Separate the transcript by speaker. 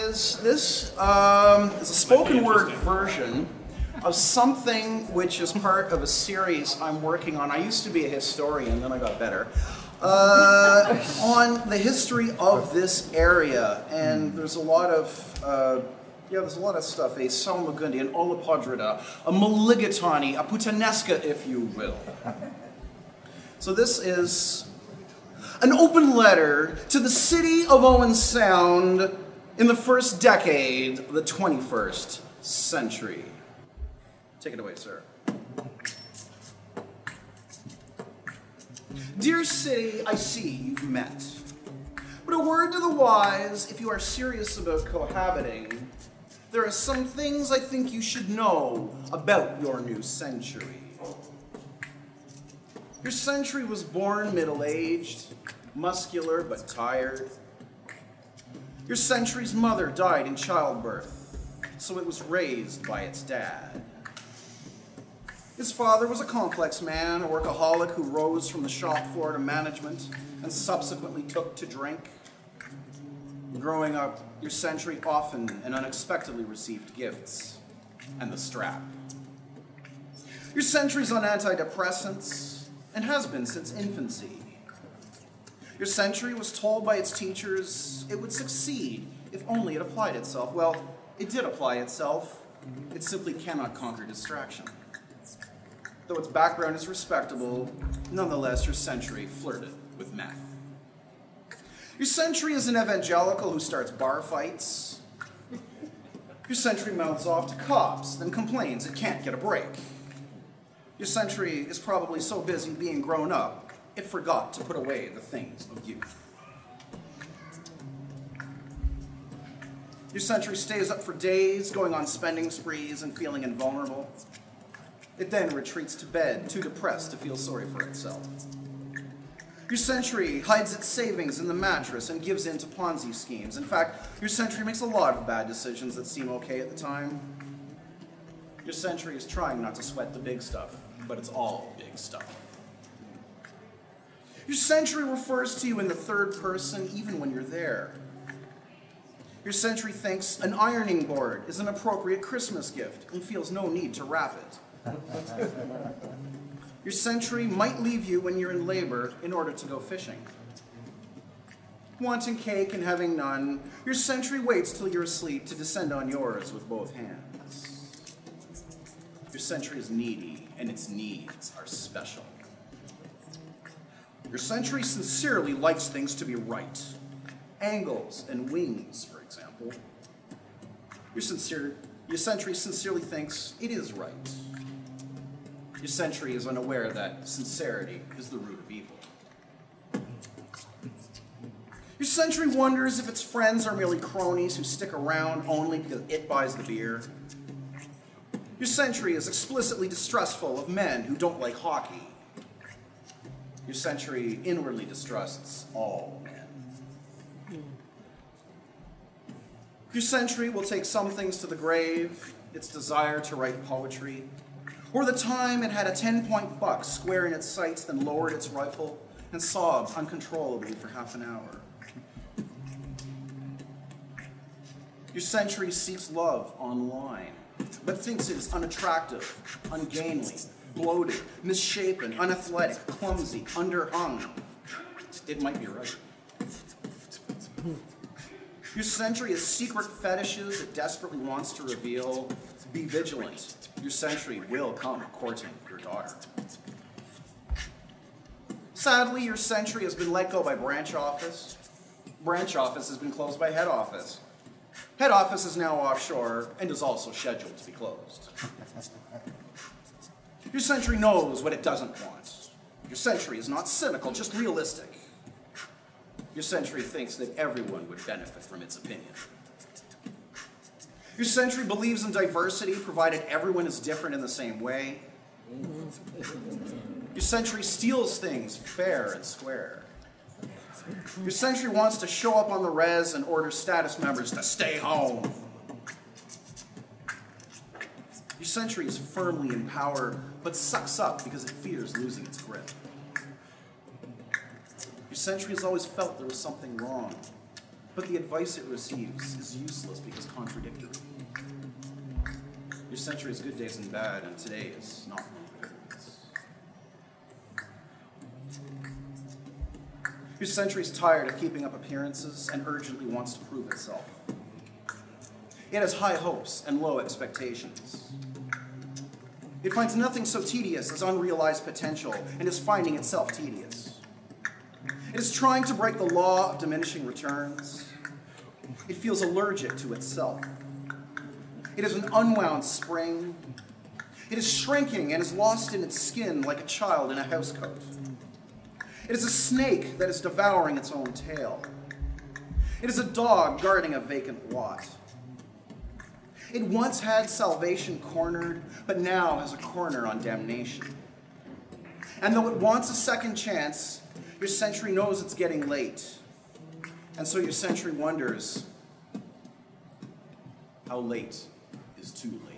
Speaker 1: is, this is a spoken word version of something which is part of a series I'm working on. I used to be a historian, then I got better, on the history of this area. And there's a lot of, there's a lot of stuff. A Salmagundi, an Olapodrida, a Mulligatawny, a Putanesca, if you will. So this is an open letter to the city of Owen Sound in the first decade of the 21st century. Take it away, sir. Dear city, I see you've met. But a word to the wise, if you are serious about cohabiting, there are some things I think you should know about your new century. Your century was born middle-aged, muscular but tired. Your century's mother died in childbirth, so it was raised by its dad. His father was a complex man, a workaholic who rose from the shop floor to management and subsequently took to drink. Growing up, your century often and unexpectedly received gifts and the strap. Your century's on antidepressants and has been since infancy. Your century was told by its teachers it would succeed if only it applied itself. Well, it did apply itself. It simply cannot conquer distraction. Though its background is respectable, nonetheless, your century flirted with meth. Your century is an evangelical who starts bar fights. Your century mouths off to cops, then complains it can't get a break. Your century is probably so busy being grown up, it forgot to put away the things of youth. Your century stays up for days, going on spending sprees and feeling invulnerable. It then retreats to bed, too depressed to feel sorry for itself. Your century hides its savings in the mattress and gives in to Ponzi schemes. In fact, your century makes a lot of bad decisions that seem okay at the time. Your century is trying not to sweat the big stuff, but it's all big stuff. Your century refers to you in the third person even when you're there. Your century thinks an ironing board is an appropriate Christmas gift and feels no need to wrap it. Your century might leave you when you're in labor in order to go fishing. Wanting cake and having none, your century waits till you're asleep to descend on yours with both hands. Your century is needy, and its needs are special. Your century sincerely likes things to be right. Angles and wings, for example. Your century sincerely thinks it is right. Your century is unaware that sincerity is the root of evil. Your century wonders if its friends are merely cronies who stick around only because it buys the beer. Your century is explicitly distrustful of men who don't like hockey. Your century inwardly distrusts all men. Your century will take some things to the grave, its desire to write poetry, or the time it had a 10-point buck square in its sights, then lowered its rifle and sobbed uncontrollably for half an hour. Your century seeks love online, but thinks it is unattractive, ungainly, bloated, misshapen, unathletic, clumsy, underhung. It might be right. Your century has secret fetishes it desperately wants to reveal. Be vigilant. Your century will come courting your daughter. Sadly, your century has been let go by branch office. Branch office has been closed by head office. Head office is now offshore and is also scheduled to be closed. Your century knows what it doesn't want. Your century is not cynical, just realistic. Your century thinks that everyone would benefit from its opinion. Your century believes in diversity, provided everyone is different in the same way. Your century steals things fair and square. Your century wants to show up on the res and order status members to stay home. Your century is firmly in power, but sucks up because it fears losing its grip. Your century has always felt there was something wrong. But the advice it receives is useless because contradictory. Your century has good days and bad, and today is not one of those. Your century is tired of keeping up appearances and urgently wants to prove itself. It has high hopes and low expectations. It finds nothing so tedious as unrealized potential and is finding itself tedious. It is trying to break the law of diminishing returns. It feels allergic to itself. It is an unwound spring. It is shrinking and is lost in its skin like a child in a housecoat. It is a snake that is devouring its own tail. It is a dog guarding a vacant lot. It once had salvation cornered, but now has a corner on damnation. And though it wants a second chance, your century knows it's getting late. And so your century wonders, how late is too late?